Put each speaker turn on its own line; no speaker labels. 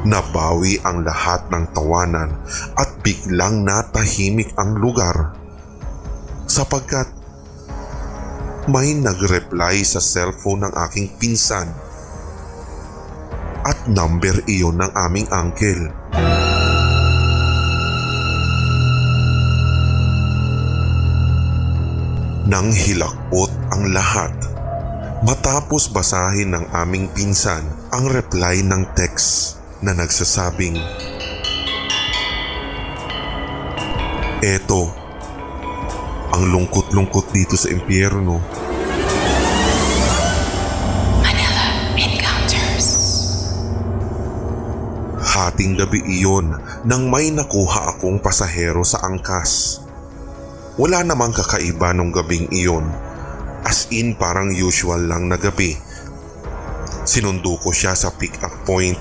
Nabawi ang lahat ng tawanan at biglang natahimik ang lugar sapagkat may nag-reply sa cellphone ng aking pinsan at number iyon ng aming uncle. Nang hilakbot ang lahat matapos basahin ng aming pinsan ang reply ng text na nagsasabing, "Eto, ang lungkot-lungkot dito sa impyerno."
Manila Encounters.
Hating gabi iyon nang may nakuha akong pasahero sa angkas. Wala namang kakaiba nung gabing iyon. As in parang usual lang na gabi. Sinundo ko siya sa pick-up point